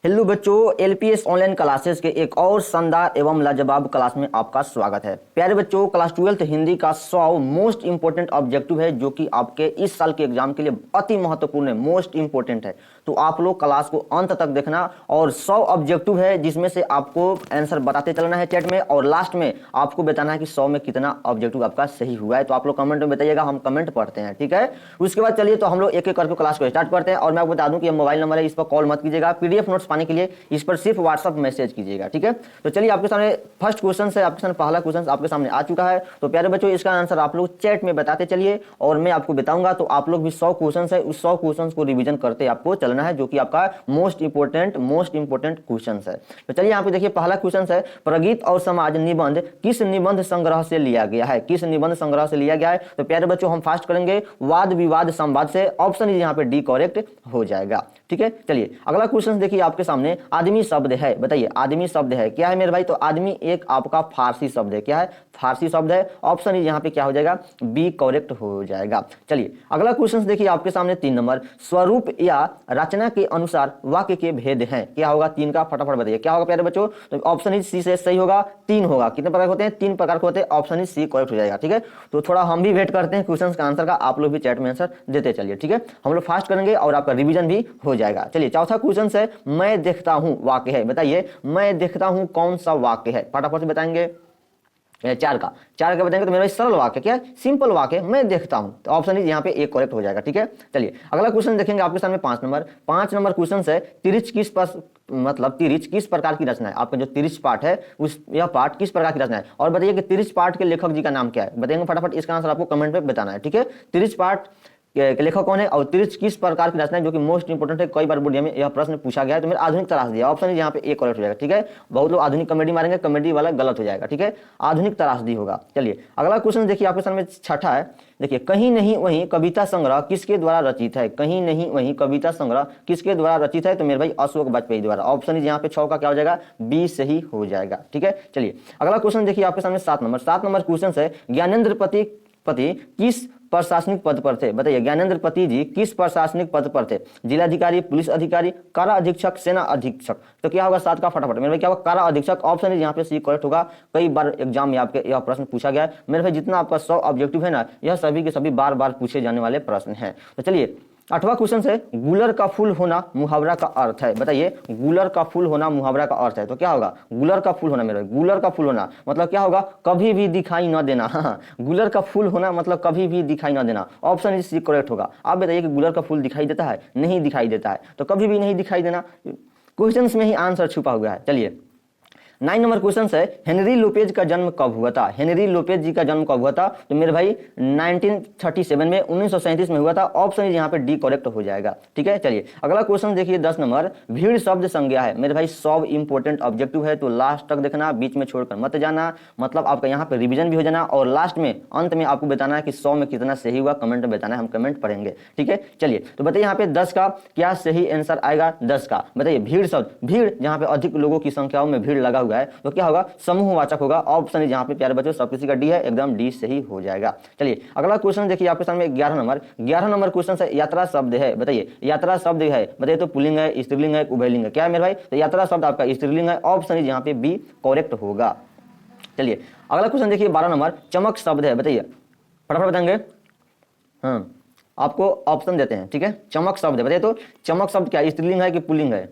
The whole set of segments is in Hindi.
हेलो बच्चों, एलपीएस ऑनलाइन क्लासेस के एक और शानदार एवं लाजवाब क्लास में आपका स्वागत है। प्यारे बच्चों, क्लास 12th हिंदी का 100 मोस्ट इंपोर्टेंट ऑब्जेक्टिव है जो कि आपके इस साल के एग्जाम के लिए अति महत्वपूर्ण है, मोस्ट इंपोर्टेंट है। तो आप लोग क्लास को अंत तक देखना और 100 ऑब्जेक्टिव है जिसमें से आपको आंसर बताते चलना है चैट में और लास्ट में आपको बताना है कि 100 में कितना ऑब्जेक्टिव आपका सही हुआ है। तो आप लोग कमेंट में बताइएगा, हम कमेंट पढ़ते हैं, ठीक है। उसके बाद चलिए तो हम लोग एक एक करके क्लास को स्टार्ट करते हैं। और मैं आपको बता दूं कि मोबाइल नंबर है, इस पर कॉल मत कीजिएगा। पीडीएफ नोट्स पाने के लिए इस पर सिर्फ व्हाट्सएप मैसेज कीजिएगा, ठीक है। तो चलिए आपके सामने फर्स्ट क्वेश्चन है, आपके सामने पहला क्वेश्चन आपके सामने आ चुका है। तो प्यारे बच्चों, इसका आंसर आप लोग चैट में बताते चलिए और मैं आपको बताऊंगा। तो आप लोग भी 100 क्वेश्चन है, उस 100 क्वेश्चन को रिवीजन करते आपको चलना है, जो कि आपका मोस्ट इंपोर्टेंट क्वेश्चन है। तो चलिए यहाँ पे देखिए, पहला क्वेश्चन है, प्रगीत और समाज निबंध किस निबंध संग्रह से लिया गया है? किस निबंध संग्रह से लिया गया है? तो प्यारे बच्चों, हम फास्ट करेंगे वाद विवाद संवाद से। ऑप्शन यहाँ पे डी करेक्ट हो जाएगा, ठीक है। चलिए अगला क्वेश्चन देखिए आपके सामने, आदमी शब्द है, बताइए आदमी शब्द है क्या है मेरे भाई? तो आदमी एक आपका फारसी शब्द है। क्या है? फारसी शब्द है। ऑप्शन यहाँ पे क्या हो जाएगा? बी करेक्ट हो जाएगा। चलिए अगला क्वेश्चन देखिए आपके सामने 3 नंबर, स्वरूप या रचना के अनुसार वाक्य के भेद हैं। क्या होगा? 3 का फटाफट बताइए क्या होगा प्यारे बच्चों? तो ऑप्शन सी से सही होगा, 3 होगा। कितने प्रकार होते हैं? 3 प्रकार के होते हैं। ऑप्शन सी करेक्ट हो जाएगा, ठीक है। तो थोड़ा हम भी वेट करते हैं क्वेश्चन का आंसर का, आप लोग भी चैट में आंसर देते चलिए, ठीक है। हम लोग फास्ट करेंगे और आपका रिवीजन भी हो जाएगा। चलिए चौथा क्वेश्चन है, मैं देखता हूं वाक्य है। बताइए मैं देखता हूं कौन सा वाक्य है? फटाफट से बताएंगे। 4 का बताएंगे तो मेरा सरल वाक्य, क्या है? सिंपल वाक्य, मैं देखता हूं। तो ऑप्शन यहाँ पे एक करेक्ट हो जाएगा, ठीक है। चलिए अगला क्वेश्चन देखेंगे आपके सामने 5 नंबर क्वेश्चन है, तिरछ किस तिरछ किस प्रकार की रचना है? आपका जो तिरछ पाठ है उस यह पाठ किस प्रकार की रचना है? और बताइए कि तिरछ पाठ के लेखक जी का नाम क्या है? बताएंगे फटाफट, इसका आंसर आपको कमेंट में बताना है, ठीक है। तिरछ पाठ के लेखक कौन है और तिरछ किस प्रकार की रचना है, जो कि मोस्ट इंपोर्टेंट है। कई बार बोर्ड में यह प्रश्न पूछा गया है। तो मेरा आधुनिक तराश दिया, ऑप्शन यहाँ पे एक करेक्ट हो जाएगा, ठीक है। बहुत लोग आधुनिक कॉमेडी मारेंगे, कॉमेडी वाला गलत हो जाएगा, ठीक है। आधुनिक तराशदी होगा। चलिए अगला क्वेश्चन देखिए आपके सामने छठा है, देखिए कहीं नहीं वहीं कविता संग्रह किसके द्वारा रचित है? कहीं नहीं वहीं कविता संग्रह किसके द्वारा रचित है? तो मेरे भाई अशोक वाजपेयी द्वारा। ऑप्शन यहाँ पे 6 का क्या हो जाएगा? बी सही हो जाएगा, ठीक है। चलिए अगला क्वेश्चन देखिए आपके सामने 7 नंबर क्वेश्चन है, ज्ञानेंद्र पति किस प्रशासनिक पद पर थे? बताइए ज्ञानेंद्र पति जी किस प्रशासनिक पद पर थे? जिलाधिकारी, पुलिस अधिकारी, कारा अधीक्षक, सेना अधीक्षक। तो क्या होगा? 7 का फटाफट मेरे भाई क्या होगा? कारा अधीक्षक। ऑप्शन यहाँ पे सी करेक्ट होगा। कई बार एग्जाम में आपके यह प्रश्न पूछा गया है मेरे भाई। जितना आपका 100 ऑब्जेक्टिव है ना, यह सभी के सभी बार बार पूछे जाने वाले प्रश्न हैं। तो चलिए 8वां क्वेश्चन है, गुलर का फूल होना मुहावरा का अर्थ है। बताइए गुलर का फूल होना मुहावरा का अर्थ है। तो क्या होगा? गुलर का फूल होना मेरे भाई, गुलर का फूल होना मतलब क्या होगा? कभी भी दिखाई न देना। हाँ, गुलर का फूल होना मतलब कभी भी दिखाई न देना। ऑप्शन इस करेक्ट होगा। आप बताइए कि गुलर का फूल दिखाई देता है? नहीं दिखाई देता है। तो कभी भी नहीं दिखाई देना, क्वेश्चन में ही आंसर छुपा हुआ है। चलिए 9 नंबर क्वेश्चन है, हेनरी लोपेज का जन्म कब हुआ था? हेनरी लोपेज जी का जन्म कब हुआ था? तो मेरे भाई 1937 में, 1937 में हुआ था। ऑप्शन यहाँ पे डी करेक्ट हो जाएगा, ठीक है। चलिए अगला क्वेश्चन देखिए 10 नंबर, भीड़ शब्द संज्ञा है। मेरे भाई सब इंपोर्टेंट ऑब्जेक्टिव है, तो लास्ट तक देखना, बीच में छोड़कर मत जाना। मतलब आपका यहाँ पे रिवीजन भी हो जाना और लास्ट में अंत में आपको बताना है कि 100 में कितना सही हुआ। कमेंट में बताना है, हम कमेंट पढ़ेंगे, ठीक है। चलिए तो बताइए यहाँ पे 10 का क्या सही आंसर आएगा? 10 का बताइए, भीड़ शब्द, भीड़ जहाँ पे अधिक लोगों की संख्याओं में भीड़ लगा है, तो क्या होगा? समूहवाचक होगा। ऑप्शन यहाँ पे प्यारे बच्चों सब किसी का डी है, एकदम डी सही हो जाएगा। चलिए अगला क्वेश्चन देखिए आपके सामने 11 नंबर क्वेश्चन है, यात्रा शब्द है। बताइए यात्रा शब्द है, बताइए तो पुल्लिंग है, स्त्रीलिंग है, उभयलिंग है? क्या है मेरे भाई? तो यात्रा शब्द आपका स्त्रीलिंग है। ऑप्शन यहाँ पे बी करेक्ट होगा। चलिए अगला क्वेश्चन देखिए 12 नंबर, चमक शब्द है। बताइए फटाफट बताएंगे। हाँ, आपको ऑप्शन देते हैं, ठीक है। चमक शब्द है, बताइए तो चमक शब्द क्या स्त्रीलिंग है कि पुल्लिंग है?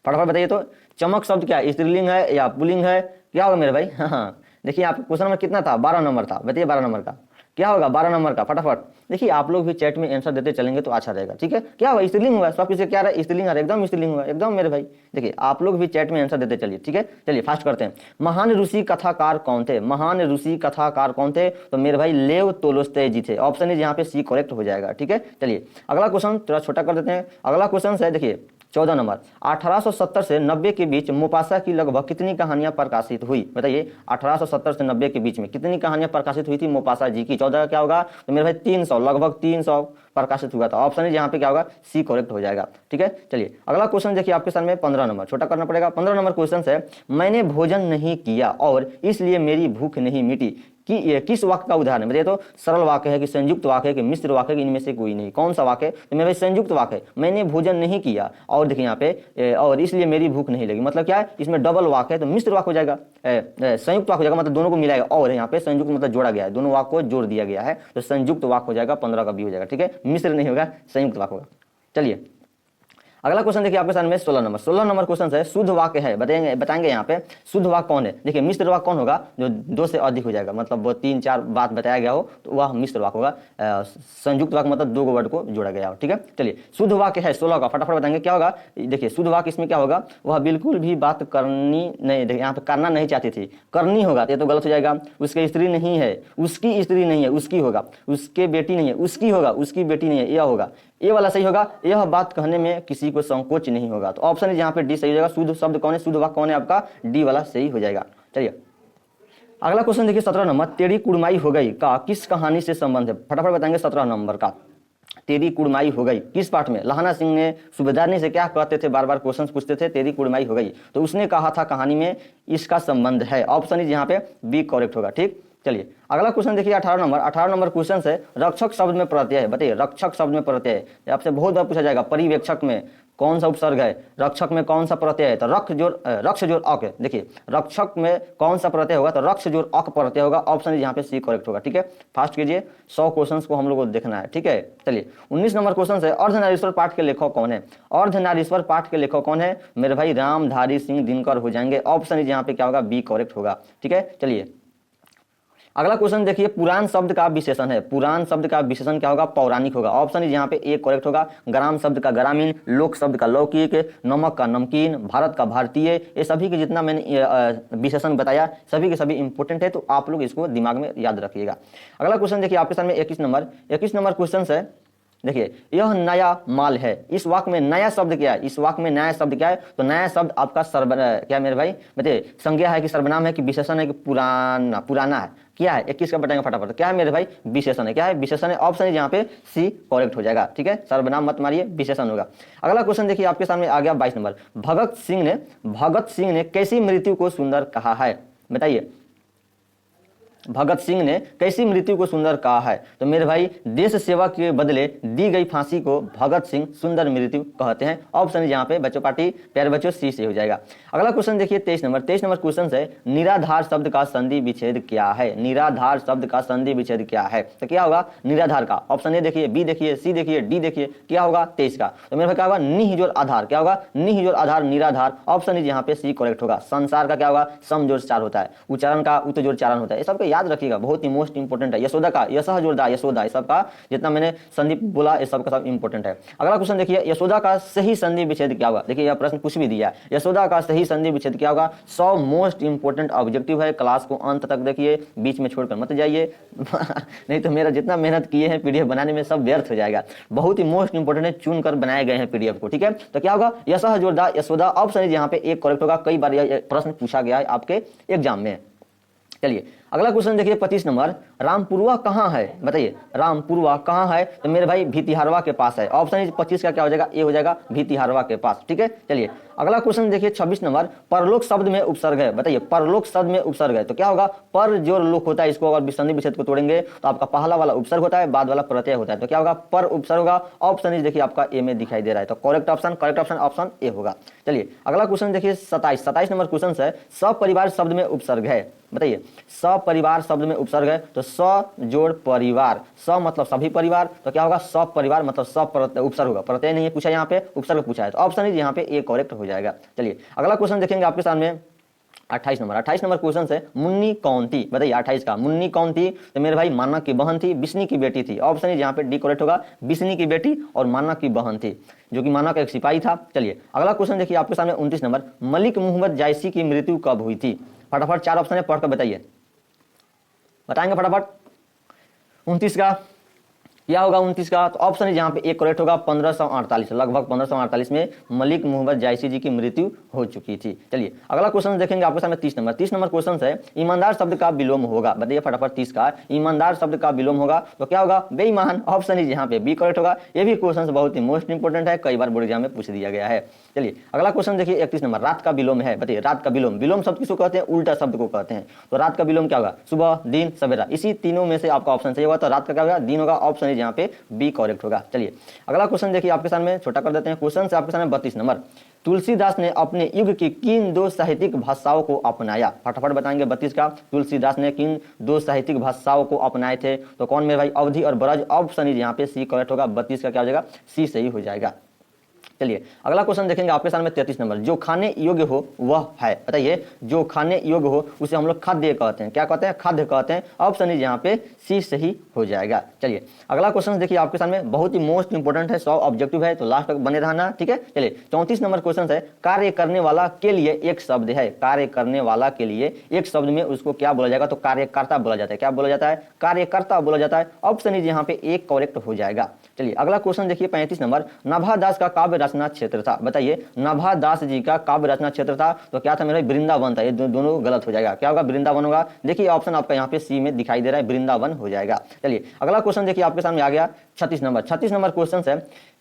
फटाफट बताइए तो चमक शब्द क्या स्त्रीलिंग है या पुल्लिंग है? क्या होगा मेरे भाई? हाँ देखिए आप क्वेश्चन नंबर कितना था? 12 नंबर था। बताइए 12 नंबर का क्या होगा? 12 नंबर का फटाफट देखिए, आप लोग भी चैट में आंसर देते चलेंगे तो अच्छा रहेगा, ठीक है। क्या होगा? स्त्रीलिंग हुआ। सब किसी क्या रहा? स्त्रीलिंग है, एकदम स्त्रीलिंग हुआ, एकदम मेरे भाई। देखिए आप लोग भी चैट में आंसर देते चलिए, ठीक है। चलिए फास्ट करते हैं। महान रूसी कथाकार कौन थे? महान रूसी कथाकार कौन थे? तो मेरे भाई लेव तोलोस्ताय जी थे। ऑप्शन इज यहाँ पे सी करेक्ट हो जाएगा, ठीक है। चलिए अगला क्वेश्चन थोड़ा छोटा कर देते हैं। अगला क्वेश्चन है देखिए 14 नंबर, 1870 से 90 के बीच मोपासा की लगभग कितनी कहानियां प्रकाशित हुई? बताइए 1870 से 90 के बीच में कितनी कहानियां प्रकाशित हुई थी मोपासा जी की? 14 का क्या होगा? तो मेरे भाई 300, लगभग 300 प्रकाशित हुआ था। ऑप्शन यहाँ पे क्या होगा? सी करेक्ट हो जाएगा, ठीक है। चलिए अगला क्वेश्चन देखिए आपके सामने 15 नंबर, छोटा करना पड़ेगा। 15 नंबर क्वेश्चन है, मैंने भोजन नहीं किया और इसलिए मेरी भूख नहीं मिटी, कि ये किस वाक्य का उदाहरण है? बताइए तो सरल वाक्य है कि संयुक्त वाक्य है कि मिश्र वाक्य है कि इनमें से कोई नहीं? कौन सा वाक्य है? तो मेरे भाई संयुक्त वाक्य है। मैंने भोजन नहीं किया और देखिए यहाँ पे और इसलिए मेरी भूख नहीं लगी, मतलब क्या है? इसमें डबल वाक्य है तो मिश्र वाक्य हो जाएगा, संयुक्त वाक्य हो जाएगा, मतलब दोनों को मिलाएगा। और यहाँ पे संयुक्त मतलब जोड़ा गया है, दोनों वाक्य को जोड़ दिया गया है, तो संयुक्त वाक्य हो जाएगा, 15 का बी हो जाएगा। ठीक है, मिश्र नहीं होगा, संयुक्त वाक्य होगा। चलिए अगला क्वेश्चन देखिए आपके सामने 16 नंबर क्वेश्चन है, शुद्ध वाक्य है। बताएंगे यहाँ पे शुद्ध वाक्य कौन है? देखिए मिश्र वाक्य कौन होगा? जो 2 से अधिक हो जाएगा, मतलब वो 3-4 बात बताया गया हो तो वह मिश्र वाक्य होगा। संयुक्त वाक्य मतलब 2 वर्ड को जोड़ा गया हो। ठीक है, चलिए शुद्ध वाक्य है 16 का, फटाफट बताएंगे क्या होगा। देखिए शुद्ध वाक्य इसमें क्या होगा? वह बिल्कुल भी बात करनी नहीं, देखिए यहाँ पे करना नहीं चाहती थी, करनी होगा, ये तो गलत हो जाएगा। उसकी स्त्री नहीं है, उसकी स्त्री नहीं है, उसकी होगा। उसके बेटी नहीं है, उसकी होगा। उसकी बेटी नहीं है, यह होगा। ये वाला सही होगा, यह बात कहने में किसी को संकोच नहीं होगा। तो ऑप्शन है जहाँ पे डी सही हो जाएगा। शुद्ध शब्द कौन है? शुद्ध वाक्य कौन है आपका? डी वाला सही हो जाएगा। चलिए अगला क्वेश्चन देखिए 17 नंबर, तेरी कुड़माई हो गई का किस कहानी से संबंध है? फटाफट बताएंगे 17 नंबर का। तेरी कुड़माई हो गई किस पाठ में? लहाना सिंह ने सूबेदारनी से क्या कहते थे? बार बार क्वेश्चन पूछते थे, तेरी कुड़माई हो गई, तो उसने कहा था कहानी में इसका संबंध है। ऑप्शन इज यहाँ पे बी करेक्ट होगा। ठीक, चलिए अगला क्वेश्चन देखिए 18 नंबर क्वेश्चन है, रक्षक शब्द में प्रत्यय है। बताइए रक्षक शब्द में प्रत्यय है, आपसे बहुत बार पूछा जाएगा, परिवेक्षक में कौन सा उपसर्ग है? रक्षक में कौन सा प्रत्यय है? तो रक्ष जोड़ अक। देखिए रक्षक में कौन सा प्रत्यय होगा? तो रक्ष जोड़ अक प्रत्यय होगा। ऑप्शन यहाँ पे सी करेक्ट होगा। ठीक है, फास्ट कीजिए, 100 क्वेश्चन को हम लोग को देखना है। ठीक है, चलिए 19 नंबर क्वेश्चन है, अर्धनारीश्वर पाठ के लेखक कौन है? अर्धनारीश्वर पाठ के लेखक कौन है मेरे भाई? रामधारी सिंह दिनकर हो जाएंगे। ऑप्शन यहाँ पे क्या होगा? बी करेक्ट होगा। ठीक है, चलिए अगला क्वेश्चन देखिए, पुराण शब्द का विशेषण है। पुराण शब्द का विशेषण क्या होगा? पौराणिक होगा। ऑप्शन इज यहाँ पे ए करेक्ट होगा। ग्राम शब्द का ग्रामीण, लोक शब्द का लौकिक, नमक का नमकीन, भारत का भारतीय, ये सभी के जितना मैंने विशेषण बताया सभी के सभी इंपॉर्टेंट है, तो आप लोग इसको दिमाग में याद रखिएगा। अगला क्वेश्चन देखिए आपके सामने 21 नंबर क्वेश्चन है। देखिए यह नया माल है, इस वाक्य में नया शब्द क्या है? इस वाक्य में नया शब्द क्या है? तो नया शब्द आपका क्या मेरे भाई? बताइए संज्ञा है कि सर्वनाम है कि विशेषण है कि पुराना है? क्या है? 21 का बताएंगे फटाफट। क्या है मेरे भाई? विशेषण है। क्या है? विशेषण है। ऑप्शन है यहाँ पे सी करेक्ट हो जाएगा। ठीक है, सर्वनाम मत मारिए, विशेषण होगा। अगला क्वेश्चन देखिए आपके सामने आ गया 22 नंबर, भगत सिंह ने कैसी मृत्यु को सुंदर कहा है? बताइए भगत सिंह ने कैसी मृत्यु को सुंदर कहा है? तो मेरे भाई देश सेवा के बदले दी गई फांसी को भगत सिंह सुंदर मृत्यु कहते हैं। ऑप्शन यहाँ पे बच्चों पार्टी प्यारे बच्चों सी से हो जाएगा। अगला क्वेश्चन देखिए 23 नंबर क्वेश्चन है, निराधार शब्द का संधि विच्छेद क्या है? निराधार शब्द का संधि विच्छेद क्या है? तो क्या होगा निराधार का? ऑप्शन ए देखिए, बी देखिए, सी देखिए, डी देखिए, क्या होगा 23 का? तो मेरे भाई क्या होगा? निह जोड़ आधार। क्या होगा? निह जोड़ आधार निराधार। ऑप्शन इज यहाँ पे सी करेक्ट होगा। संसार का क्या होगा? सम जोड़ चार होता है। उच्चारण का उत जोड़ चारण होता है। ये सबको याद रखिएगा, बहुत ही मोस्ट इंपोर्टेंट है। यशोदा का यशः जोड़दा यशोदा, ये सब का जितना मैंने संधि बोला ये सब का सब इंपोर्टेंट है। अगला क्वेश्चन देखिए, यशोदा का सही संधि विच्छेद क्या होगा? देखिए यह प्रश्न कुछ भी दिया है, यशोदा का सही संधि विच्छेद क्या होगा? 100 मोस्ट इंपोर्टेंट ऑब्जेक्टिव है, क्लास को अंत तक देखिए, बीच में छोड़कर मत जाइए नहीं तो मेरा जितना मेहनत किए हैं पीडीएफ बनाने में सब व्यर्थ हो जाएगा। बहुत ही मोस्ट इंपोर्टेंट है, चुन कर बनाए गए हैं पीडीएफ को। ठीक है, तो क्या होगा? यशः जोड़दा यशोदा। ऑप्शन यहाँ पे एक करेक्ट होगा। कई बार यह प्रश्न पूछा गया है आपके एग्जाम में। चलिए अगला क्वेश्चन देखिए 25 नंबर, रामपुरवा कहाँ है? बताइए रामपुरवा कहाँ है? तो मेरे भाई भितिहारवा के पास है। ऑप्शन 25 का क्या हो जाएगा? ए हो जाएगा, भितिहारवा के पास। ठीक है, चलिए अगला क्वेश्चन देखिए 26 नंबर, परलोक शब्द में उपसर्ग है। बताइए परलोक शब्द में उपसर्ग है तो क्या होगा? पर जो लोक होता है, इसको अगर संधि विच्छेद को तोड़ेंगे तो आपका पहला वाला उपसर्ग होता है, बाद वाला प्रत्यय होता है, तो क्या होगा? पर उपसर्ग होगा। ऑप्शन देखिए आपका ए में दिखाई दे रहा है, तो करेक्ट ऑप्शन ऑप्शन ए होगा। चलिए अगला क्वेश्चन देखिए 27 नंबर क्वेश्चन है, सपरिवार शब्द में उपसर्ग है। बताइए सपरिवार शब्द में उपसर्ग है तो स जोड़ परिवार, स मतलब सभी परिवार, तो क्या होगा? सब परिवार मतलब सब उपसर्ग होगा, प्रत्यय नहीं है पूछा यहाँ पे, उपसर्ग पूछा है, तो ऑप्शन यहाँ पे ए करेक्ट हो जाएगा। चलिए अगला क्वेश्चन देखेंगे आपके सामने 28 नंबर क्वेश्चन है, मुन्नी कौन थी? बताइए 28 का मुन्नी कौन थी? तो मेरे भाई मानक की बहन थी, बिस्नी की बेटी थी। ऑप्शन यहाँ पे डी करेक्ट होगा, बिस्नी की बेटी और मानक की बहन थी, जो कि मानक एक सिपाही था। चलिए अगला क्वेश्चन देखिए आपके सामने 29 नंबर, मलिक मोहम्मद जायसी की मृत्यु कब हुई थी? फटाफट 4 ऑप्शन है, पढ़कर बताइए, बताएंगे फटाफट। 29 का क्या होगा 29 का? तो ऑप्शन जहाँ पे एक करेक्ट होगा 1548, लगभग 1548 में मलिक मोहम्मद जायसी जी की मृत्यु हो चुकी थी। चलिए अगला क्वेश्चन देखेंगे आपके सामने 30 नंबर क्वेश्चन है, ईमानदार शब्द का विलोम होगा, बताइए फटाफट 30 का, ईमानदार शब्द का विलोम होगा तो क्या होगा? बेईमान। ऑप्शन इज यहाँ पे बी करेक्ट होगा। ये भी क्वेश्चन बहुत ही मोस्ट इंपोर्टेंट है, कई बार बोर्ड एग्जाम में पूछ दिया गया है। चलिए अगला क्वेश्चन देखिए 31 नंबर, रात का विलोम है, बताइए रात का विलोम, विलोम शब्द किसको कहते हैं? उल्टा शब्द को कहते हैं। तो रात का विलोम क्या होगा? सुबह, दिन, सवेरा, इसी तीनों में से आपका ऑप्शन सही होगा। तो रात का क्या होगा? दिन होगा। ऑप्शन इज यहाँ पे बी करेक्ट होगा। चलिए अगला क्वेश्चन देखिए आपके सामने, छोटा कर देते हैं क्वेश्चन से आपके सामने 32 नंबर, तुलसीदास ने अपने युग की किन दो साहित्यिक भाषाओं को अपनाया? फटाफट बताएंगे 32 का, तुलसीदास ने किन दो साहित्यिक भाषाओं को अपनाए थे? तो कौन मेरे भाई? अवधी और ब्रज। ऑप्शन इज यहाँ पे सी करेक्ट होगा। 32 का क्या हो जाएगा? सी सही हो जाएगा। चलिए अगला क्वेश्चन देखेंगे आपके सामने 33 नंबर, जो खाने योग्य हो वह है, बताइए जो खाने योग्य हो उसे हम लोग खाद्य कहते हैं। क्या कहते हैं? खाद्य कहते हैं। ऑप्शन इज यहाँ पे सी सही हो जाएगा। चलिए अगला क्वेश्चन देखिए आपके सामने, बहुत ही मोस्ट इंपोर्टेंट है, 100 ऑब्जेक्टिव है, तो लास्ट तक बने रहना, ठीक है। चलिए 34 नंबर क्वेश्चन है, कार्य करने वाला के लिए एक शब्द है, कार्य करने वाला के लिए एक शब्द में उसको क्या बोला जाएगा? तो कार्यकर्ता बोला जाता है। क्या बोला जाता है? कार्यकर्ता बोला जाता है। ऑप्शन इज यहाँ पे एक करेक्ट हो जाएगा। चलिए अगला क्वेश्चन देखिए 35 नंबर, नाभादास का काव्य रचना क्षेत्र था, बताइए नाभादास जी का काव्य रचना क्षेत्र था तो क्या था मेरा? वृंदावन था। ये दोनों गलत हो जाएगा। क्या होगा? वृंदावन होगा। देखिए ऑप्शन आपका यहाँ पे सी में दिखाई दे रहा है, वृंदावन हो जाएगा। चलिए अगला क्वेश्चन देखिए आपके सामने आ गया 36 नंबर क्वेश्चन है,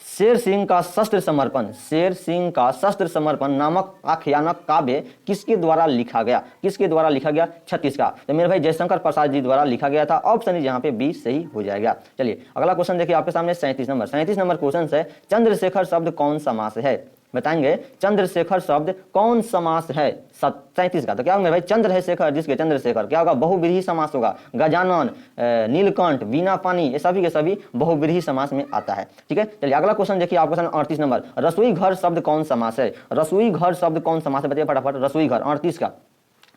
शेर सिंह का शस्त्र समर्पण, शेर सिंह का शस्त्र समर्पण नामक आख्यानक काव्य किसके द्वारा लिखा गया? किसके द्वारा लिखा गया? 36 का, तो मेरे भाई जयशंकर प्रसाद जी द्वारा लिखा गया था। ऑप्शन इज यहाँ पे बी सही हो जाएगा। चलिए अगला क्वेश्चन देखिए आपके सामने 37 नंबर क्वेश्चन है, चंद्रशेखर शब्द कौन समास है? बताएंगे चंद्रशेखर शब्द कौन समास है? 37 का, तो क्या होगा भाई? चंद्र है शेखर जिसके, चंद्रशेखर क्या होगा? बहुव्रीहि समास होगा। गजानन, नीलकंठ, वीणा पानी, ये सभी के सभी बहुव्रीहि समास में आता है, ठीक है। चलिए अगला क्वेश्चन देखिए आपके सामने 38 नंबर, रसोई घर शब्द कौन समास है? रसोई घर शब्द कौन समास है? बताइए फटाफट। रसोई घर 38 का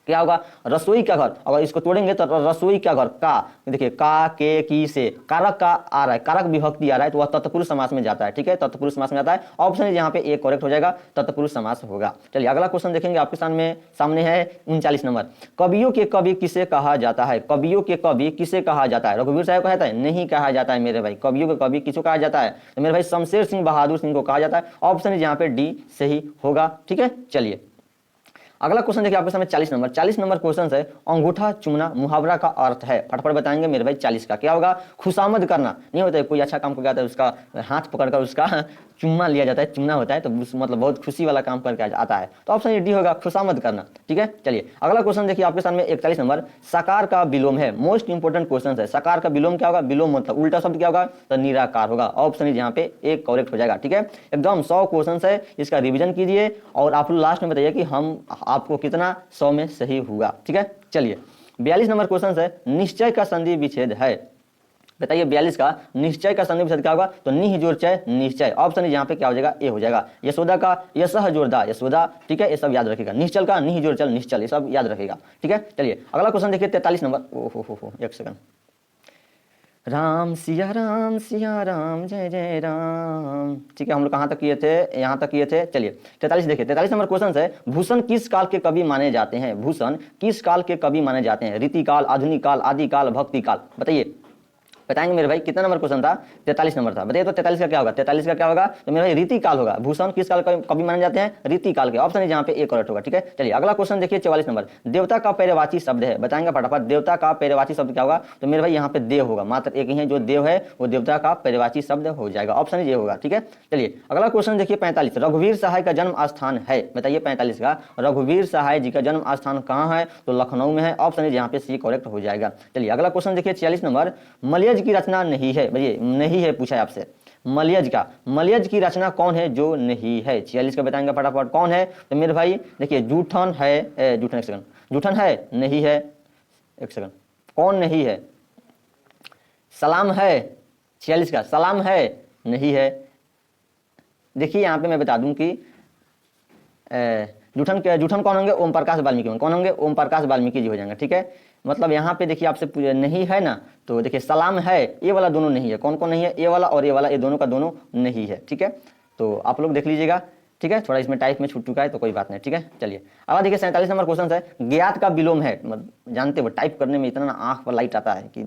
क्या होगा? रसोई का घर। अगर इसको तोड़ेंगे तो रसोई का घर, का देखिए का के की से कारक का आ रहा है, कारक विभक्ति आ रहा है तो वह तत्पुरुष समास में जाता है, ठीक है, तत्पुरुष समास में जाता है। ऑप्शन यहाँ पे एक करेक्ट हो जाएगा, तत्पुरुष समास होगा। चलिए अगला क्वेश्चन देखेंगे आपके सामने है 39 नंबर, कवियों के कवि किसे कहा जाता है? कवियों के कवि किसे कहा जाता है? रघुवीर साहब कहता है? नहीं कहा जाता है मेरे भाई। कवियों के कवि किसको कहा जाता है? तो मेरे भाई शमशेर सिंह बहादुर सिंह को कहा जाता है। ऑप्शन यहाँ पे डी सही होगा, ठीक है। चलिए अगला क्वेश्चन देखिए आपके सामने 40 नंबर क्वेश्चन है, अंगूठा चूमना मुहावरा का अर्थ है। फटाफट बताएंगे मेरे भाई 40 का। क्या होगा? खुशामद करना। नहीं होता है कोई अच्छा काम करके आता है उसका हाथ पकड़कर उसका चुम्मा लिया जाता है, चुमना होता है, तो मतलब बहुत खुशी वाला काम करके आता है। तो ऑप्शन डी होगा, खुशामद करना, ठीक है। चलिए अगला क्वेश्चन देखिए आपके सामने 41 नंबर, साकार का विलोम है। मोस्ट इंपोर्टेंट क्वेश्चन है, साकार का विलोम क्या होगा? विलोम मतलब उल्टा शब्द क्या होगा? तो निराकार होगा। ऑप्शन यहाँ पे एक करेक्ट हो जाएगा, ठीक है। एकदम 100 क्वेश्चन है, इसका रिविजन कीजिए और आप लोग लास्ट में बताइए कि हम आपको कितना 100 में सही हुआ, ठीक है। चलिए 42 नंबर क्वेश्चन है, निश्चय का संधि विच्छेद है। बताइए 42 का निश्चय का संधि विच्छेद क्या होगा? तो निह जोड़ चय निश्चय। ऑप्शन यहाँ पे क्या हो जाएगा? ए हो जाएगा। यशोदा का यशः जोरदा यशोदा, ठीक है, ये सब याद रखेगा। निश्चल का निह जोड़ चल निश्चल, ये सब याद रखेगा, ठीक है। चलिए अगला क्वेश्चन देखिए 43 नंबर। ओहो एक सेकंड, राम सिया राम जय जय राम, ठीक है। हम लोग कहाँ तक किए थे? यहाँ तक किए थे। चलिए 43 देखिए, 43 नंबर क्वेश्चन है, भूषण किस काल के कवि माने जाते हैं? भूषण किस काल के कवि माने जाते हैं? रीति काल, आधुनिक काल, आदि काल, भक्ति काल। बताइए बताएंगे मेरे भाई। कितना नंबर क्वेश्चन था? 43 नंबर था। बताइए तो 43 का क्या होगा? 43 का क्या होगा? तो मेरे भाई रीति काल होगा। भूषण किस काल का कवि माने जाते हैं? रीति काल के। ऑप्शन यहाँ पे एक करेक्ट होगा, ठीक है। चलिए अगला क्वेश्चन देखिए 44 नंबर, देवता का पर्यायवाची शब्द है। बताएंगे फटाफट, देवता का पर्यायवाची शब्द क्या होगा? तो मेरे भाई यहाँ पे देव होगा, मात्र एक ही है जो देव है, वो देवता का पर्यायवाची शब्द हो जाएगा। ऑप्शन ये होगा, ठीक है। चलिए अगला क्वेश्चन देखिए 45, रघुवीर सहाय का जन्म स्थान है। बताइए 45 का, रघुवीर सहाय जी का जन्म स्थान कहाँ है? तो लखनऊ में है। ऑप्शन यहाँ पे सी करेक्ट हो जाएगा। चलिए अगला क्वेश्चन देखिए 46 नंबर, मलयज की रचना नहीं है। भैया नहीं है, पूछा है आपसे मलयज की रचना कौन है जो नहीं है? 46 का बताएंगे फटाफट कौन है? तो मेरे भाई देखिए जूठन है, जूठन एक सेकंड, जूठन है नहीं है, एक सेकंड, कौन नहीं है? सलाम है। 46 का सलाम है नहीं है। देखिए यहाँ पे मैं बता दूं कि जूठन कौन होंगे? ओम प्रकाश वाल्मीकि। कौन होंगे? ओम प्रकाश वाल्मीकि जी हो जाएंगे, ठीक है। मतलब यहाँ पे देखिए आपसे नहीं है ना, तो देखिए सलाम है, ये वाला दोनों नहीं है। कौन कौन नहीं है? ये वाला और ये वाला, ये दोनों का दोनों नहीं है, ठीक है। तो आप लोग देख लीजिएगा, ठीक है। थोड़ा इसमें टाइप में छूट चुका है तो कोई बात नहीं, ठीक है। चलिए अब देखिए 47 नंबर क्वेश्चन है, ज्ञात का विलोम है। जानते हो टाइप करने में इतना आंख पर लाइट आता है कि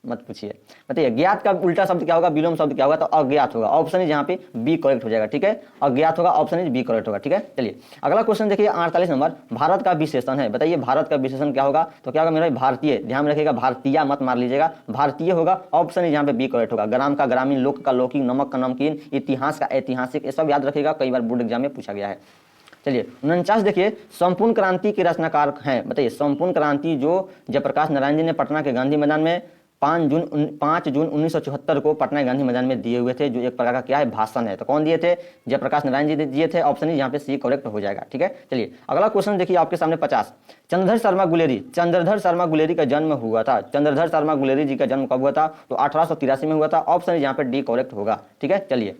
मत पूछिए। बताइए ज्ञात का उल्टा शब्द क्या होगा, विलोम शब्द क्या होगा, तो अज्ञात होगा। ऑप्शन इज यहाँ पे बी करेक्ट हो जाएगा, ठीक है, अज्ञात होगा, ऑप्शन इज बी करेक्ट होगा, ठीक है। चलिए अगला क्वेश्चन देखिए 48 नंबर, भारत का विशेषण है। बताइए भारत का विशेषण क्या होगा, तो क्या होगा मेरा भाई, भारतीय, ध्यान रखिएगा, भारतीय मत मार लीजिएगा, भारतीय होगा, ऑप्शन इज यहाँ पे बी करेक्ट होगा। ग्राम का ग्रामीण, लोक का लौकिक, नमक का नमकीन, इतिहास का ऐतिहासिक, ये सब याद रखिएगा, कई बार बोर्ड एग्जाम में पूछा गया है। चलिए 49 देखिए, संपूर्ण क्रांति के रचनाकार हैं। बताइए संपूर्ण क्रांति जो जयप्रकाश नारायण जी ने पटना के गांधी मैदान में 5 जून 1974 को पटना के गांधी मैदान में दिए हुए थे, जो एक प्रकार का क्या है, भाषण है। तो कौन दिए थे, जयप्रकाश नारायण जी दिए थे, ऑप्शन यहाँ पे सी करेक्ट हो जाएगा, ठीक है। चलिए अगला क्वेश्चन देखिए आपके सामने 50, चंद्रधर शर्मा गुलेरी, चंद्रधर शर्मा गुलेरी का जन्म हुआ था। चंद्रधर शर्मा गुलेरी जी का जन्म कब हुआ था, तो 1883 में हुआ था, ऑप्शन यहाँ पे डी करेक्ट होगा, ठीक है। चलिए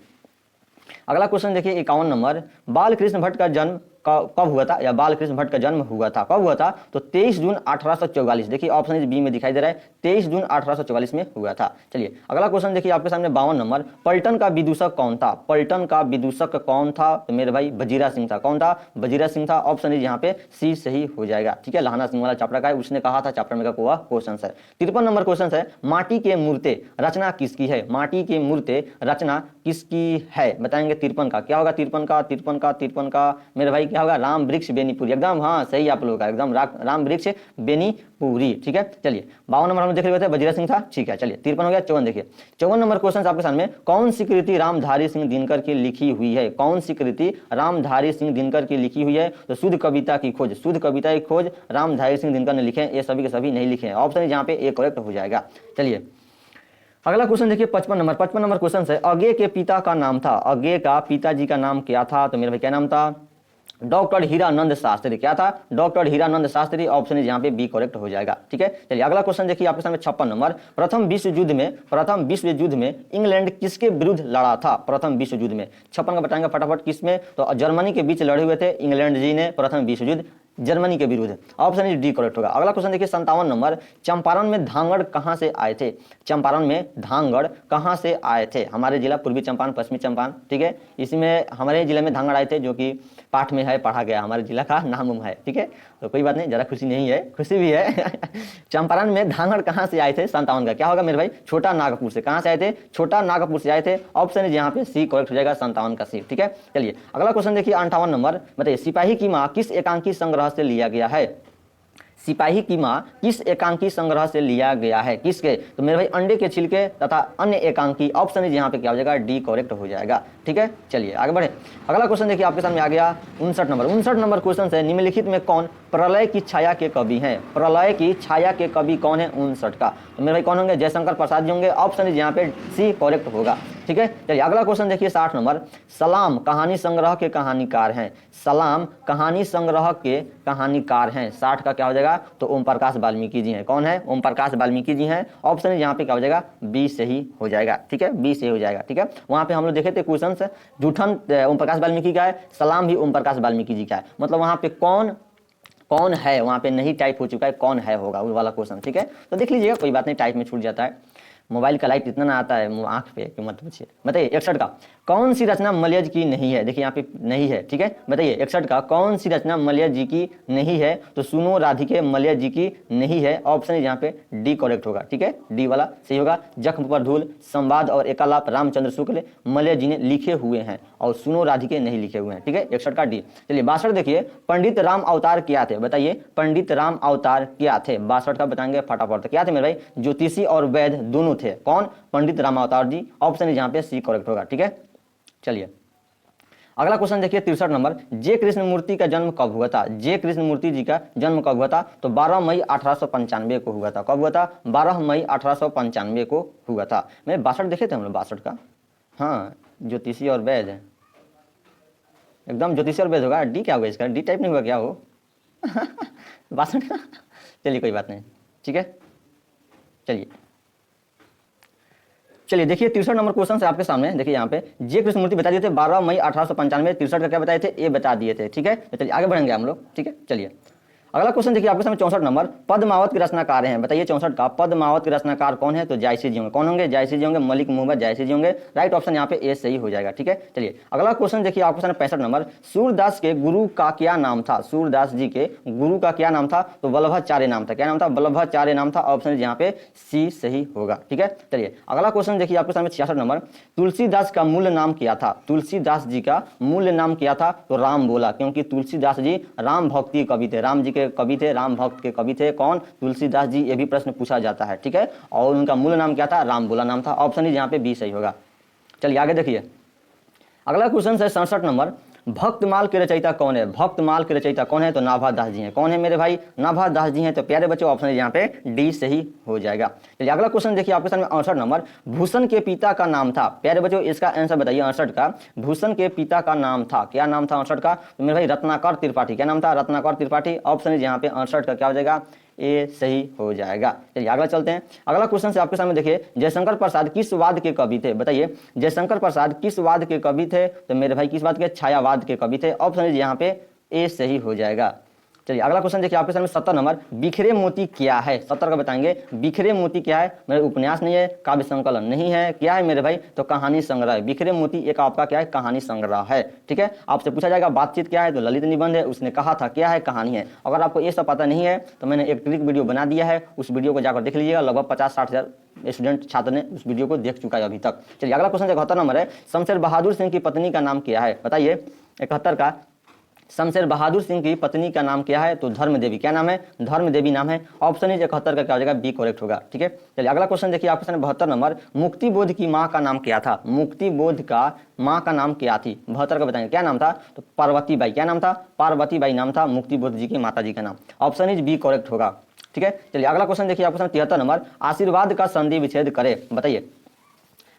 अगला क्वेश्चन देखिए 51 नंबर, बालकृष्ण भट्ट का जन्म कब हुआ था, या बालकृष्ण भट्ट का जन्म हुआ था, कब हुआ था, तो 23 जून 1844। देखिए ऑप्शन इज बी में दिखाई दे रहा है, 23 जून 1844 में हुआ था। चलिए अगला क्वेश्चन देखिए आपके सामने 52 नंबर, पलटन का विदूषक कौन था। पलटन का विदूषक कौन था, तो मेरे भाई वजीरा सिंह था। कौन था, वजीरा सिंह था, ऑप्शन इज यहाँ पे सी सही हो जाएगा, ठीक है। लहाना सिंह वाला चैप्टर का है, उसने कहा था चैप्टर में का क्वेश्चन है। 53 नंबर क्वेश्चन है, माटी के मूर्ते रचना किसकी है। माटी के मूर्ते रचना किसकी है, बताएंगे 53 का क्या होगा, 53 का मेरे भाई क्या होगा, राम वृक्ष बेनीपुरी। एकदम हाँ सही आप लोग का, एकदम राम वृक्ष बेनीपुरी, ठीक है। चलिए 52 नंबर हम देख रहे थे वजीरा सिंह था, ठीक है। चलिए 53 हो गया। 54 देखिए, 54 नंबर क्वेश्चन आपके सामने, कौन सी कृति रामधारी सिंह दिनकर की लिखी हुई है। कौन सी कृति रामधारी सिंह दिनकर की लिखी हुई है, तो शुद्ध कविता की खोज, शुद्ध कविता की खोज रामधारी सिंह दिनकर ने लिखे, ये सभी के सभी नहीं लिखे हैं, ऑप्शन यहाँ पे ए करेक्ट हो जाएगा। चलिए अगला क्वेश्चन देखिए 55 नंबर क्वेश्चन है, अज्ञे के पिता का नाम था। अज्ञे का पिताजी का नाम क्या था, तो मेरे भाई क्या नाम था, डॉक्टर हीरानंद शास्त्री। क्या था, doctor Hiranand Shastri, option is यहाँ पे बी करेक्ट हो जाएगा, ठीक है। चलिए अगला क्वेश्चन देखिए आपके सामने 56 नंबर, प्रथम विश्व युद्ध में इंग्लैंड किसके विरुद्ध लड़ा था। प्रथम विश्व युद्ध में 56 का बताएंगे फटाफट किस में, तो जर्मनी के बीच लड़े हुए थे इंग्लैंड जी ने प्रथम विश्व युद्ध जर्मनी के विरुद्ध, ऑप्शन इज डी करेक्ट होगा। अगला क्वेश्चन देखिए 57 नंबर, चंपारण में धांगड़ कहां से आए थे। चंपारण में धांगड़ कहां से आए थे, हमारे जिला पूर्वी चंपारण, पश्चिमी चंपारण, ठीक है। इसमें हमारे जिले में धांगड़ आए थे, जो कि पाठ में है, पढ़ा गया, हमारे जिला का नाम है, ठीक है। तो कोई बात नहीं, जरा खुशी नहीं है, खुशी भी है। चंपारण में धांगड़ कहां से आए थे, 57 का क्या होगा मेरे भाई, छोटा नागपुर से। कहां से आए थे, छोटा नागपुर से आए थे, ऑप्शन इज यहाँ पे सी करेक्ट हो जाएगा, 57 का सी, ठीक है। चलिए अगला क्वेश्चन देखिए 58 नंबर, बताइए सिपाही की मां किस एकांकी संग्रह से लिया गया है। सिपाही की मां किस एकांकी संग्रह से लिया गया है, किसके, तो मेरे भाई अंडे के छिलके तथा अन्य एकांकी, ऑप्शन इज यहाँ पे क्या हो जाएगा, डी करेक्ट हो जाएगा, ठीक है। चलिए आगे बढ़े। अगला क्वेश्चन देखिए आपके सामने आ गया 59 नंबर क्वेश्चन है, निम्नलिखित में कौन प्रलय की छाया के कवि हैं। प्रलय की छाया के कवि कौन है 59 का, तो मेरे भाई कौन होंगे, जयशंकर प्रसाद जी होंगे, ऑप्शन इज यहाँ पे सी करेक्ट होगा, ठीक है। चलिए अगला क्वेश्चन देखिए 60 नंबर, सलाम कहानी संग्रह के कहानीकार हैं। सलाम कहानी संग्रह के कहानीकार हैं, 60 का क्या हो जाएगा, तो ओम प्रकाश वाल्मीकि जी हैं। कौन है, ओम प्रकाश वाल्मीकि जी हैं, ऑप्शन यहाँ पे क्या हो जाएगा, बी सही हो जाएगा, ठीक है, बी सही हो जाएगा, ठीक है। वहां पे हम लोग देखे थे क्वेश्चन से, जूठन ओम प्रकाश वाल्मीकि का है, सलाम भी ओम प्रकाश वाल्मीकि जी का है, मतलब वहां पे कौन है, वहां पे नहीं टाइप हो चुका है, कौन है होगा वो वाला क्वेश्चन, ठीक है। तो देख लीजिएगा, कोई बात नहीं, टाइप में छूट जाता है, मोबाइल का लाइट इतना ना आता है आंख पे कि मत पूछिए। बताइए 61 का कौन सी रचना मलयज की नहीं है, देखिए यहाँ पे नहीं है, ठीक है। बताइए 61 का कौन सी रचना मलयज जी की नहीं है, तो सुनो राधिके मलयज जी की नहीं है, ऑप्शन यहाँ पे डी करेक्ट होगा, ठीक है, डी वाला सही होगा। जख्म पर धूल, संवाद और एकालाप रामचंद्र शुक्ल मलयज जी ने लिखे हुए हैं, और सुनो राधिके नहीं लिखे हुए हैं, ठीक है, 61 का डी। चलिए 62 देखिए, पंडित राम अवतार क्या थे। बताइए पंडित राम अवतार क्या थे, 62 का बताएंगे फटाफट, क्या थे मेरे भाई, ज्योतिषी और वैद्य दोनों थे। कौन, पंडित राम अवतार जी, ऑप्शन यहाँ पे सी करेक्ट होगा, ठीक है। चलिए अगला क्वेश्चन देखिए 63 नंबर, जे कृष्णमूर्ति का जन्म कब हुआ था। जे कृष्णमूर्ति जी का जन्म कब हुआ था, तो 12 मई 1895 को हुआ था। कब हुआ था, 12 मई 1895 को हुआ था। मैं 62 देखे थे हम लोग, 62 का, हाँ ज्योतिषी और वैद्य, एकदम ज्योतिषी और वैद्य होगा। डी क्या होगा इसका, डी टाइप नहीं होगा क्या हो। 62 का, चलिए कोई बात नहीं, ठीक है। चलिए देखिए 63 नंबर क्वेश्चन है आपके सामने, देखिए यहाँ पे जे कृष्णमूर्ति बता दिए थे 12 मई 1895, 63 का क्या बताए थे, ए बता दिए थे, ठीक है। तो चलिए आगे बढ़ेंगे हम लोग, ठीक है। चलिए अगला क्वेश्चन देखिए आपके सामने 64 नंबर, पद्मावत के रचनाकार हैं, बताइए 64 का पद्मावत के रचनाकार कौन है? तो जायसी जी होंगे। कौन होंगे? जायसी जी होंगे, मलिक मोहम्मद जायसी जी होंगे। राइट ऑप्शन यहाँ पे ए सही हो जाएगा। ठीक है, चलिए अगला क्वेश्चन देखिए आपके सामने 65 नंबर, सूरदास के गुरु का क्या नाम था? सूरदास जी के गुरु का क्या नाम था? तो वल्लभाचार्य नाम था। क्या नाम था? वल्लभाचार्य नाम था। ऑप्शन यहाँ पे सी सही होगा। ठीक है, चलिए अगला क्वेश्चन देखिए आपके सामने 66 नंबर, तुलसीदास का मूल नाम क्या था? तुलसीदास जी का मूल नाम क्या था? तो राम बोला, क्योंकि तुलसीदास जी राम भक्ति कवि थे, राम जी के कवि थे, राम भक्त के कवि थे। कौन? तुलसीदास जी। ये भी प्रश्न पूछा जाता है। ठीक है, और उनका मूल नाम क्या था? राम बोला नाम था। ऑप्शन यहाँ पे बी सही होगा। चलिए आगे देखिए, अगला क्वेश्चन है 67 नंबर, भक्तमाल के रचयिता कौन है? भक्तमाल के रचयिता कौन है? तो नाभादास जी हैं। कौन है मेरे भाई? नाभादास जी हैं। तो प्यारे बच्चों ऑप्शन यहाँ पे डी सही हो जाएगा। चलिए अगला क्वेश्चन देखिए आपके सामने 68 नंबर, भूषण के पिता का नाम था। प्यारे बच्चों इसका आंसर बताइए। 68 का भूषण के पिता का नाम था, क्या नाम था 68 का? तो मेरे भाई रत्नाकर त्रिपाठी। क्या नाम था? रत्नाकर त्रिपाठी। ऑप्शन यहाँ पे 68 का क्या हो जाएगा? ए सही हो जाएगा। चलिए अगला चलते हैं। अगला क्वेश्चन से आपके सामने देखिए, जयशंकर प्रसाद किस वाद के कवि थे? बताइए जयशंकर प्रसाद किस वाद के कवि थे? तो मेरे भाई किस वाद के? छायावाद के कवि थे। ऑप्शन यहाँ पे ए सही हो जाएगा। चलिए अगला क्वेश्चन देखिए आपके सामने 70 नंबर, बिखरे मोती क्या है? 70 का बताएंगे। बिखरे मोती क्या है? मेरे उपन्यास नहीं है, काव्य संकलन नहीं है, क्या है मेरे भाई? तो कहानी संग्रह। बिखरे मोती एक आपका क्या है? कहानी संग्रह है। ठीक है, आपसे पूछा जाएगा बातचीत क्या है? तो ललित निबंध है, उसने कहा था, क्या है? कहानी है। अगर आपको ये सब पता नहीं है तो मैंने एक ट्रिक वीडियो बना दिया है, उस वीडियो को जाकर देख लीजिएगा। लगभग 50-60 हज़ार स्टूडेंट छात्र ने उस वीडियो को देख चुका है अभी तक। चलिए अगला क्वेश्चन 71 नंबर है, शमशेर बहादुर सिंह की पत्नी का नाम क्या है? बताइए 71 का शमशेर बहादुर सिंह की पत्नी का नाम क्या है? तो धर्म देवी। क्या नाम है? धर्म देवी नाम है। ऑप्शन 71 का क्या हो जाएगा? बी करेक्ट होगा। ठीक है, चलिए अगला क्वेश्चन देखिए आपके सामने 72 नंबर, मुक्ति बोध की माँ का नाम क्या था? मुक्ति बोध का माँ का नाम क्या थी? 72 का बताएंगे। क्या नाम था? तो पार्वती बाई। क्या नाम था? पार्वती बाई नाम था मुक्ति बोध जी की माता जी का नाम। ऑप्शन बी करेक्ट होगा। ठीक है, चलिए अगला क्वेश्चन देखिए आपके सामने 73 नंबर, आशीर्वाद का संधि विच्छेद करे। बताइए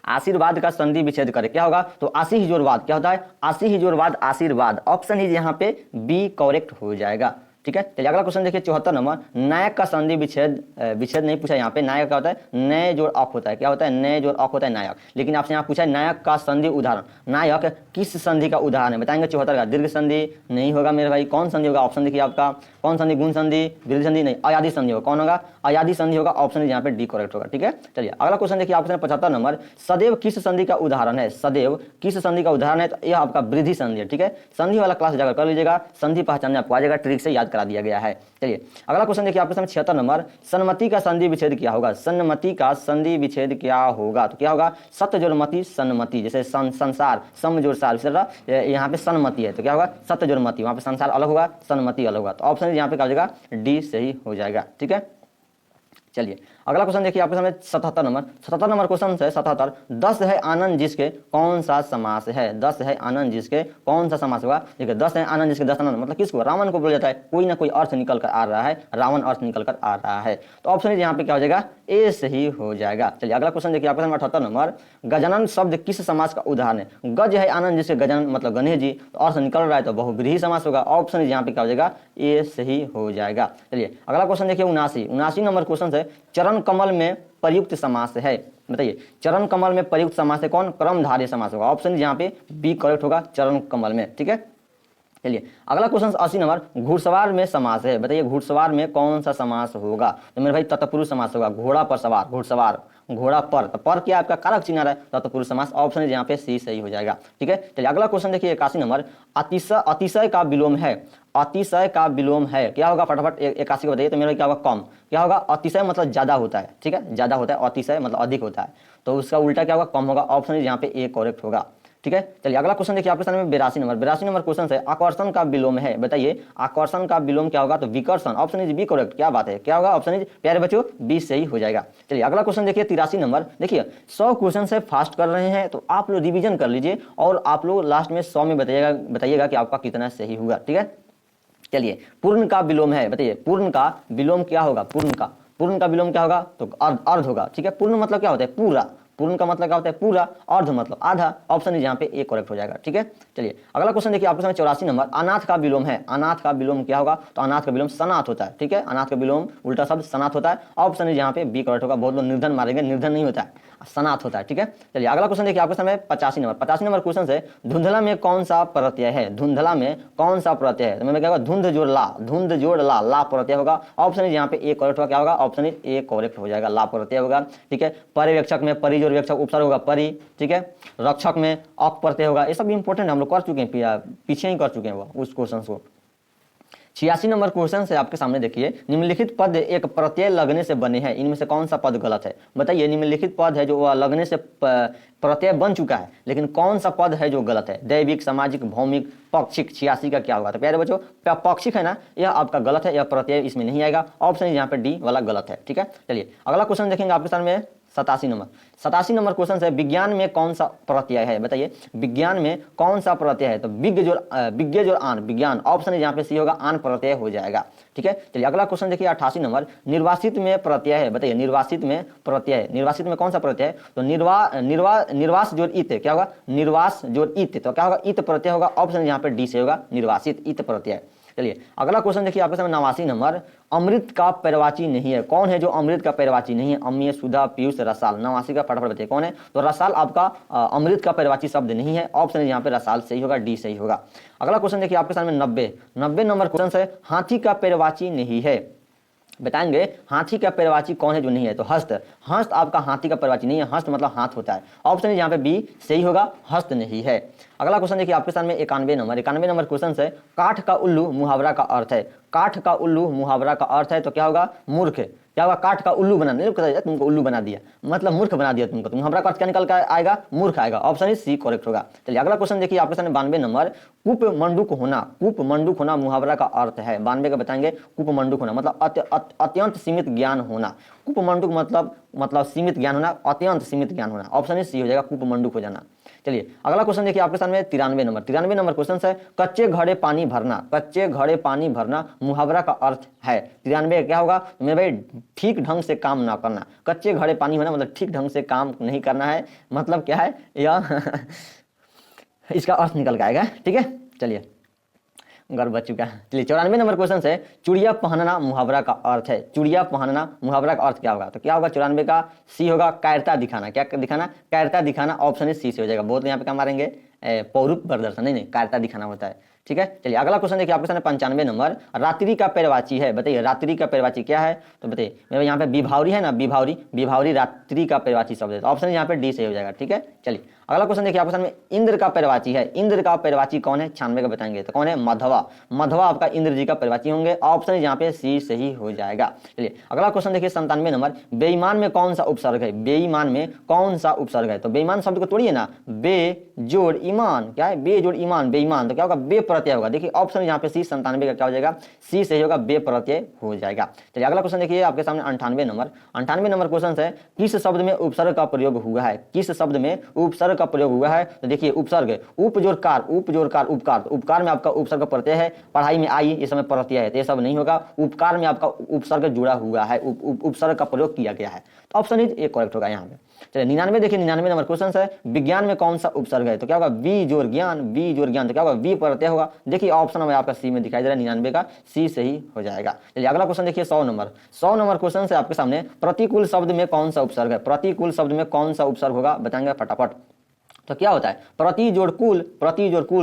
आशीर्वाद का संधि विच्छेद करे, क्या होगा? तो आशी ही जोरवाद। क्या होता है? आशी ही जोरवाद आशीर्वाद। ऑप्शन ही यहाँ पे बी करेक्ट हो जाएगा। ठीक है, चलिए अगला क्वेश्चन देखिए 74 नंबर, नायक का संधि विच्छेद विच्छेद नहीं पूछा यहाँ पे। नायक क्या होता है? नए जोड़ अक होता है। क्या होता है? नए जोड़ अक होता है नायक। लेकिन आपसे यहाँ पूछा है नायक का संधि उदाहरण। नायक किस संधि का उदाहरण है? बताएंगे 74 का दीर्घ संधि नहीं होगा मेरे भाई। कौन संधि होगा? ऑप्शन देखिए आपका, कौन संधि? गुण संधि, वृद्धि संधि नहीं, अयादि संधि होगा। कौन होगा? अयादि संधि होगा। ऑप्शन यहाँ पे डी करेक्ट होगा। ठीक है, चलिए अगला क्वेश्चन देखिए आपके 75 नंबर, सदैव किस संधि का उदाहरण है? सदैव किस संधि का उदाहरण है? तो यह आपका वृद्धि संधि है। ठीक है, संधि वाला क्लास जाकर कर लीजिएगा, संधि पहचानने आपको आ जाएगा, ट्रिक से याद करा दिया गया है। चलिए अगला क्वेश्चन देखिए आपके सामने 76 नंबर, सन्मति का संधि विच्छेद क्या होगा? सन्मति का संधि विच्छेद क्या होगा? तो क्या होगा? सत्य जोड़ मति सन्मति। जैसे संसार सम जोड़ सार, यहाँ पे सन्मति है तो क्या होगा? सत्य जोड़ मति। वहाँ पे संसार अलग होगा, सन्मति अलग होगा। तो ऑप्शन यहाँ पे क्या हो जाएगा? डी सही हो जाएगा। ठीक है, चलिए अगला क्वेश्चन देखिए आपके सामने 77 नंबर। 77 नंबर क्वेश्चन है 77, 10 है आनंद जिसके कौन सा समास है? 10 है आनंद जिसके कौन सा समास होगा? देखिए 10 है आनंद जिसके 10 आनंद मतलब किसको? रावण को बोला जाता है। कोई ना कोई अर्थ निकल कर आ रहा है, रावण अर्थ निकल कर आ रहा है। तो ऑप्शन यहाँ पे क्या हो जाएगा? ए सही हो जाएगा। चलिए अगला क्वेश्चन देखिए आपके सामने 78 नंबर, गजानन शब्द किस समास का उदाहरण है? गज है आनंद जिसके गजानन मतलब गणेश जी, तो अर्थ निकल रहा है तो बहुव्रीहि समास होगा। ऑप्शन यहाँ पे क्या हो जाएगा? ए सही हो जाएगा। चलिए अगला क्वेश्चन देखिए 79 नंबर क्वेश्चन है, चरण कमल में प्रयुक्त समास है। बताइए चरण कमल में प्रयुक्त समास है कौन? कर्मधारय समास होगा। ऑप्शन यहाँ पे बी करेक्ट होगा, चरण कमल में। ठीक है, चलिए अगला क्वेश्चन 80 नंबर, घुड़सवार में समास है। बताइए घुड़सवार में कौन सा समास होगा? तो मेरे भाई तत्पुरुष समास होगा। घोड़ा पर सवार, घुड़सवार, घोड़ा पर, तो पर क्या आपका कारक चिन्ह आ रहा है? तत्पुरुष समास। ऑप्शन यहाँ पे सी सही हो जाएगा। ठीक है, चलिए अगला क्वेश्चन देखिए 81 नंबर, अतिशय का विलोम है। अतिशय का विलोम है क्या होगा? फटाफट 81 को बताइए। तो मेरा क्या होगा? कम। क्या होगा? अतिशय मतलब ज्यादा होता है। ठीक है, ज्यादा होता है, अतिशय मतलब अधिक होता है, तो उसका उल्टा क्या होगा? कम होगा। ऑप्शन यहाँ पे ए करेक्ट होगा। ठीक है, चलिए अगला क्वेश्चन देखिए आपके सामने 82 नंबर क्वेश्चन है, आकर्षण का विलोम है। बताइए आकर्षण का विलोम क्या होगा? तो विकर्षण। Option is B correct. क्या बात है, क्या होगा? ऑप्शन इज प्यारे बच्चों बी सही हो जाएगा। चलिए अगला क्वेश्चन देखिए 83 नंबर। देखिए 100 क्वेश्चन से फास्ट कर रहे हैं तो आप लोग रिवीजन कर लीजिए और आप लोग लास्ट में 100 में बताइएगा कि आपका कितना सही होगा। ठीक है, चलिए पूर्ण का विलोम है। बताइए पूर्ण का विलोम क्या होगा? पूर्ण का विलोम क्या होगा? तो अर्ध होगा। ठीक है, पूर्ण मतलब क्या होता है? पूरा, पूर्ण का मतलब क्या होता है? पूरा। अर्ध मतलब आधा। ऑप्शन यहाँ पे ए करेक्ट हो जाएगा। ठीक है, चलिए अगला क्वेश्चन देखिए आपके सामने 84 नंबर। अनाथ का विलोम है, अनाथ का विलोम क्या होगा? तो अनाथ का विलोम सनाथ होता है। ठीक है, अनाथ का विलोम उल्टा शब्द सनाथ होता है। ऑप्शन यहाँ पे बी करेक्ट होगा। बहुत लोग निर्धन मारेंगे, निर्धन नहीं होता है, सनाथ होता है। ठीक है, चलिए अगला क्वेश्चन देखिए आपके सामने 85 नंबर। 85 नंबर क्वेश्चन है धुंधला में कौन सा प्रत्यय है? धुंधला में कौन सा प्रत्यय है? तो मैं क्या होगा? धुंध जोड़ ला, धुंध जोड़ ला, ला प्रत्यय होगा। ऑप्शन यहाँ पे ए करेक्ट होगा। क्या होगा? ऑप्शन ए करेक्ट हो जाएगा, ला प्रत्यय होगा। ठीक है, पर्यवेक्षक में परि जोड़ वेक्षक उपसर्ग होगा परि। ठीक है, रक्षक में अक प्रत्यय होगा। ये सब इंपॉर्टेंट हम लोग कर चुके हैं, पीछे ही कर चुके हैं वो उस क्वेश्चन को। 86 नंबर क्वेश्चन से आपके सामने देखिए, निम्नलिखित पद एक प्रत्यय लगने से बने हैं, इनमें से कौन सा पद गलत है? बताइए, निम्नलिखित पद है जो लगने से प्रत्यय बन चुका है, लेकिन कौन सा पद है जो गलत है? दैविक, सामाजिक, भौमिक, पाक्षिक। 86 का क्या होगा? तो प्यारे बच्चों, पाक्षिक है ना, यह आपका गलत है, यह प्रत्यय इसमें नहीं आएगा। ऑप्शन यहाँ पे डी वाला गलत है। ठीक है, चलिए अगला क्वेश्चन देखेंगे आपके सामने 87 नंबर। 87 नंबर क्वेश्चन है विज्ञान में कौन सा प्रत्यय है? बताइए, विज्ञान में कौन सा प्रत्यय है? तो विज्ञ जो आन, विज्ञान। ऑप्शन यहाँ पे सी होगा, आन प्रत्यय हो जाएगा। ठीक है, चलिए अगला क्वेश्चन देखिए 88 नंबर। निर्वासित में प्रत्यय है, बताइए निर्वासित में प्रत्यय है, निर्वासित में कौन सा प्रत्यय है? तो निर्वास जोड़ इत, क्या होगा? निर्वास जोड़ इत, तो क्या होगा? इत प्रत्यय होगा। ऑप्शन यहाँ पे डी से होगा, निर्वासित इत प्रत्यय। चलिए अगला क्वेश्चन देखिए आपके सामने 89 नंबर। अमृत का पर्यायवाची नहीं है, कौन है जो अमृत का पर्यायवाची नहीं है? अम्य, सुधा, पीयूष, रसाल। 89 का फटाफट बताइए कौन है? तो रसाल आपका अमृत का पर्यायवाची शब्द नहीं है। ऑप्शन यहाँ पे रसाल सही होगा, डी सही होगा। अगला क्वेश्चन देखिए आपके सामने 90 नंबर क्वेश्चन है हाथी का पर्यायवाची नहीं है। बताएंगे हाथी का पर्यायवाची कौन है जो नहीं है? तो हस्त। हस्त आपका हाथी का पर्यायवाची नहीं है, हस्त मतलब हाथ होता है। ऑप्शन यहाँ पे बी सही होगा, हस्त नहीं है। अगला क्वेश्चन देखिए आपके सामने 91 नंबर। 91 नंबर क्वेश्चन है काठ का उल्लू मुहावरा का अर्थ है। काठ का उल्लू मुहावरा का अर्थ है, तो क्या होगा? मूर्ख। क्या होगा? काठ का उल्लू बना दिया, तुमको उल्लू बना दिया मतलब मूर्ख बना दिया तुमको, तो मुहावरा का अर्थ क्या निकल कर आएगा? मूर्ख आएगा। ऑप्शन सी करेक्ट होगा। चलिए अगला क्वेश्चन देखिए आपके सामने 92 नंबर। कूप मंडूक होना, कूप मंडूक होना मुहावरा का अर्थ है। 92 का बताएंगे, कूप मंडूक होना मतलब अत्यंत सीमित ज्ञान होना। कूप मंडूक मतलब सीमित ज्ञान होना, अत्यंत सीमित ज्ञान होना। ऑप्शन सी हो जाएगा, कूप मंडूक हो जाना। चलिए अगला क्वेश्चन देखिए आपके सामने 93 नंबर। 93 नंबर क्वेश्चन है कच्चे घड़े पानी भरना, कच्चे घड़े पानी भरना मुहावरा का अर्थ है। 93 क्या होगा? मेरे भाई ठीक ढंग से काम ना करना। कच्चे घड़े पानी भरना मतलब ठीक ढंग से काम नहीं करना है, मतलब क्या है यह इसका अर्थ निकल के आएगा। ठीक है, चलिए गर्व बच चुका है। चलिए 94 नंबर क्वेश्चन है चूड़िया पहनना मुहावरा का अर्थ है। चूड़िया पहनना मुहावरा का अर्थ क्या होगा? तो क्या होगा? 94 का सी होगा, कायरता दिखाना। क्या दिखाना? कायरता दिखाना। ऑप्शन सी से हो जाएगा। बहुत यहाँ पे क्या मारेंगे? पौरुष प्रदर्शन, नहीं कायरता दिखाना होता है। ठीक है, चलिए अगला क्वेश्चन देखिए आपके सामने 95 नंबर। रात्रि का पर्यायवाची है, बताइए रात्रि का पर्यायवाची क्या है? तो बताइए मेरे यहाँ पे विभावरी है ना, विभावरी रात्रि का पर्यायवाची शब्द है। तो ऑप्शन यहाँ पे डी से हो जाएगा। ठीक है, चलिए अगला क्वेश्चन देखिए आपके सामने इंद्र का पर्यायवाची है। इंद्र का पर्यायवाची कौन है? 96 का बताएंगे, तो कौन है? माधवा। माधवा आपका इंद्र जी का पर्यायवाची होंगे। ऑप्शन यहाँ पे सी सही हो जाएगा। चलिए अगला क्वेश्चन देखिए 97 नंबर। बेईमान में कौन सा उपसर्ग है? बेईमान में कौन सा उपसर्ग है? तो बेईमान शब्द को तोड़िए ना, बे जोड़ ईमान। क्या है? बे जोड़ ईमान, बेईमान। तो क्या होगा? बे प्रत्यय होगा। देखिए ऑप्शन यहाँ पे सी 97 का क्या हो जाएगा? सी सही होगा, बे प्रत्यय हो जाएगा। चलिए अगला क्वेश्चन देखिए आपके सामने 98 नंबर। 98 नंबर क्वेश्चन है किस शब्द में उपसर्ग का प्रयोग हुआ है? किस शब्द में उपसर्ग का प्रयोग हुआ है? तो देखिए उपसर्ग, उप जोड़ कार, उपकार। तो उपकार में आपका उपसर्ग प्रत्यय है। पढ़ाई में आई इस समय प्रत्यय है, तो ये सब नहीं होगा। उपकार में आपका उपसर्ग जुड़ा हुआ है, उपसर्ग का प्रयोग किया गया है। तो ऑप्शन ए करेक्ट होगा यहाँ पे। चलिए 99 देखिए 99 नंबर क्वेश्चन है विज्ञान में कौन सा उपसर्ग है? तो क्या होगा? वी जोड़ ज्ञान, वी जोड़ ज्ञान। तो क्या होगा? वी प्रत्यय होगा। देखिए ऑप्शन में आपका सी में दिखाई दे रहा है, 99 का सी सही हो जाएगा। चलिए अगला क्वेश्चन देखिए 100 नंबर। 100 नंबर क्वेश्चन है आपके सामने प्रतिकूल शब्द में कौन सा उपसर्ग है? प्रतिकूल शब्द में कौन सा उपसर्ग होगा? बताएंगे फटाफट। तो क्या होता है? प्रति जोड़ कुल,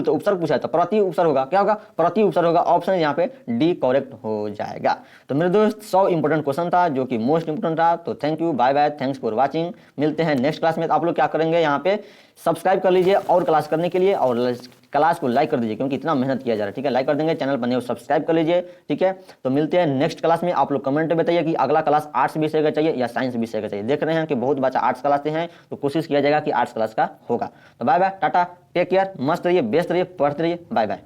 तो उपसर्ग पूछा है तो प्रति उपसर्ग होगा। क्या होगा? प्रति उपसर्ग होगा। ऑप्शन यहाँ पे डी करेक्ट हो जाएगा। तो मेरे दोस्त 100 इंपोर्टेंट क्वेश्चन था जो कि मोस्ट इंपोर्टेंट था। तो thank you, bye bye, thanks for watching. मिलते हैं नेक्स्ट क्लास में। तो आप लोग क्या करेंगे, यहाँ पे सब्सक्राइब कर लीजिए और क्लास करने के लिए, और क्लास को लाइक कर दीजिए क्योंकि इतना मेहनत किया जा रहा है। ठीक है, लाइक कर देंगे, चैनल बने हो सब्सक्राइब कर लीजिए। ठीक है, तो मिलते हैं नेक्स्ट क्लास में। आप लोग कमेंट में बताइए कि अगला क्लास आर्ट्स विषय का चाहिए या साइंस विषय का चाहिए। देख रहे हैं कि बहुत बच्चा आर्ट्स क्लास से हैं, तो कोशिश किया जाएगा कि आर्ट्स क्लास का होगा। तो bye bye, tata, take care, मस्त रहिए, बेस्ट रहिए, पढ़ते रहिए, बाय बाय।